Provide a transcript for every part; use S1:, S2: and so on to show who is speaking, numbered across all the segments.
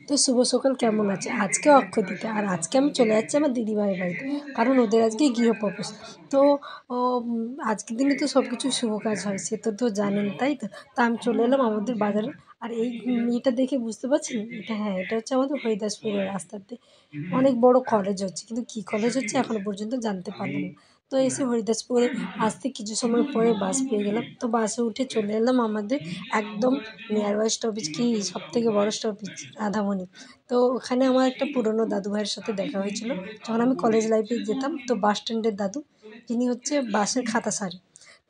S1: তো শুভ সকাল, কেমন আছে? আজকে অক্ষয় তৃতীয়া, আর আজকে আমি চলে যাচ্ছি আমার দিদিভাইয়ের বাড়িতে, কারণ ওদের আজকে গৃহপ্রবেশ। তো আজকের দিনে তো সব কিছু শুভ কাজ হয়, সে তো জানেন, তাই তো? তা আমি চলে এলাম আমাদের বাজারে। আর এই এটা দেখে বুঝতে পারছেন, এটা হচ্ছে আমাদের হরিদাসপুরের রাস্তাতে অনেক বড় কলেজ হচ্ছে, কিন্তু কী কলেজ হচ্ছে এখনও পর্যন্ত জানতে পারলাম না। তো এসে হরিদাসপুরে আসতে কিছু সময় পরে বাস পেয়ে গেলাম। তো বাসে উঠে চলে এলাম আমাদের একদম নিয়ার বাই স্টপেজ, কি সবথেকে বড় স্টপেজ, রাধামণি। তো ওখানে আমার একটা পুরনো দাদু ভাইয়ের সাথে দেখা হয়েছিল যখন আমি কলেজ লাইফে যেতাম। তো বাস স্ট্যান্ডের দাদু, যিনি হচ্ছে বাসের খাতা সারি।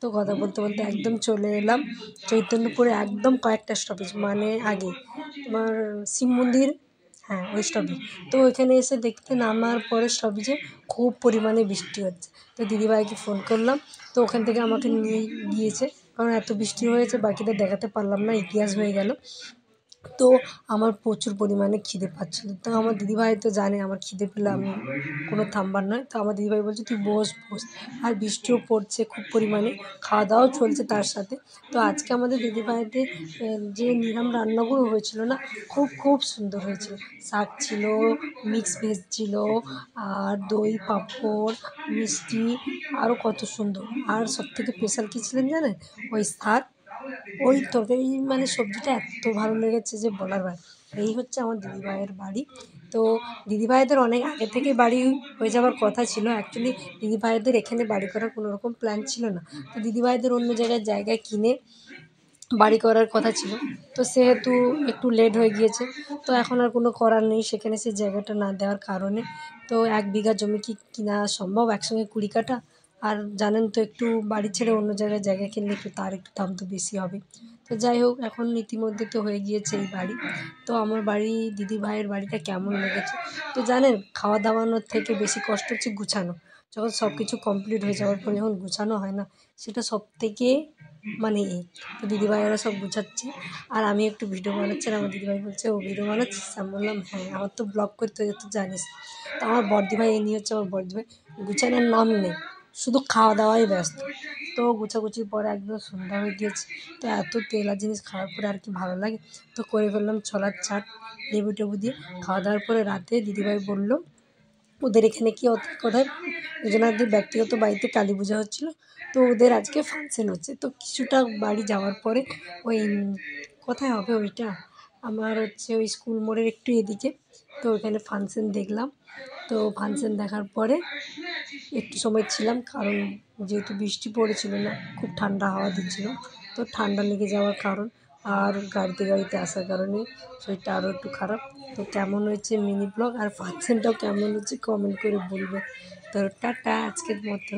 S1: তো কথা বলতে বলতে একদম চলে এলাম চৈতন্যপুরে, একদম কয়েকটা স্টপেজ মানে আগে তোমার শিব মন্দির, হ্যাঁ ওই স্টপেজ। তো ওইখানে এসে দেখতে নামার পরে স্টপেজে খুব পরিমাণে বৃষ্টি হচ্ছে। তো দিদিভাইকে ফোন করলাম, তো ওখান থেকে আমাকে নিয়ে গিয়েছে, কারণ এত বৃষ্টি হয়েছে বাকিদের দেখাতে পারলাম না, ইতিহাস হয়ে গেল। তো আমার প্রচুর পরিমাণে খিদে পাচ্ছিলো। তো আমার দিদিভাই তো জানে আমার খিদে পেলে আমি কোনো থামবার নয়। তো আমার দিদিভাই বলছে, তুই বস বস। আর বৃষ্টিও পড়ছে খুব পরিমাণে, খাওয়া দাওয়াও চলছে তার সাথে। তো আজকে আমাদের দিদিভাইদের যে নিরাম রান্নাগুলো হয়েছিল না, খুব খুব সুন্দর হয়েছিল। শাক ছিল, মিক্স ভেজ ছিল, আর দই, পাঁপড়, মিষ্টি, আরও কত সুন্দর। আর সবথেকে স্পেশাল কী ছিলেন জানেন? ওই শাক, ওই তরকারি, মানে সবজিটা এত ভালো লেগেছে যে বলার বাইরে। এই হচ্ছে আমার দিদিভাইয়ের বাড়ি। তো দিদিভাইদের অনেক আগে থেকেই বাড়ি হয়ে যাওয়ার কথা ছিল। অ্যাকচুয়ালি দিদিভাইদের এখানে বাড়ি করার কোনো রকম প্ল্যান ছিল না। তো দিদিভাইদের অন্য জায়গায় কিনে বাড়ি করার কথা ছিল। তো সেহেতু একটু লেট হয়ে গিয়েছে। তো এখন আর কোনো করার নেই, সেখানে সেই জায়গাটা না দেওয়ার কারণে। তো 1 বিঘা জমি কি কিনা সম্ভব একসঙ্গে 20 কাঠা? আর জানেন তো, একটু বাড়ি ছেড়ে অন্য জায়গা কিনলে একটু দাম তো বেশি হবে। তো যাই হোক, এখন ইতিমধ্যে তো হয়ে গিয়েছে এই বাড়ি। তো আমার বাড়ি, দিদিভাইয়ের বাড়িটা কেমন লেগেছে? তো জানেন, খাওয়া দাওয়ানোর থেকে বেশি কষ্ট হচ্ছে গুছানো। যখন সব কিছু কমপ্লিট হয়ে যাওয়ার পরে যখন গুছানো হয় না, সেটা সবথেকে মানে তো দিদিভাইয়েরা সব গুছাচ্ছে, আর আমি একটু ভিডিও বানাচ্ছি। আর আমার দিদিভাই বলছে, ও ভিডিও বানাচ্ছিস? আমি বললাম, হ্যাঁ, আমার তো ব্লগ করতে হয়, তো জানিস। তো আমার বড়দিভাই, ইনি হচ্ছে আমার বড়দিভাই, গুছানোর নাম নেই, শুধু খাওয়া দাওয়ায় ব্যস্ত। তো গুছাগুছির পরে একদম সন্ধ্যা হয়ে গিয়েছে। তো এত তেলা জিনিস খাওয়ার পরে আর কি ভালো লাগে? তো করে ফেললাম ছোলার চাট লেবু টেবু দিয়ে। খাওয়া দাওয়ার পরে রাতে দিদিভাই বলল, ওদের এখানে কি কোথায় ওজনাদের ব্যক্তিগত বাড়িতে কালী পূজা হচ্ছিলো, তো ওদের আজকে ফাংশন হচ্ছে। তো কিছুটা বাড়ি যাওয়ার পরে ওই কোথায় হবে ওইটা, আমার হচ্ছে ওই স্কুল মোড়ের একটু এদিকে। তো ওইখানে ফাংশন দেখলাম। তো ফাংশন দেখার পরে একটু সময় ছিলাম, কারণ যেহেতু বৃষ্টি পড়েছিল না, খুব ঠান্ডা হাওয়া দিচ্ছিল। তো ঠান্ডা লেগে যাওয়ার কারণ, আর গাড়িতে আসার কারণে শরীরটা আরও একটু খারাপ। তো কেমন হয়েছে মিনি ব্লগ আর ফাংশনটাও কেমন হচ্ছে কমেন্ট করে বলবেন। তো টাটা আজকের মতো।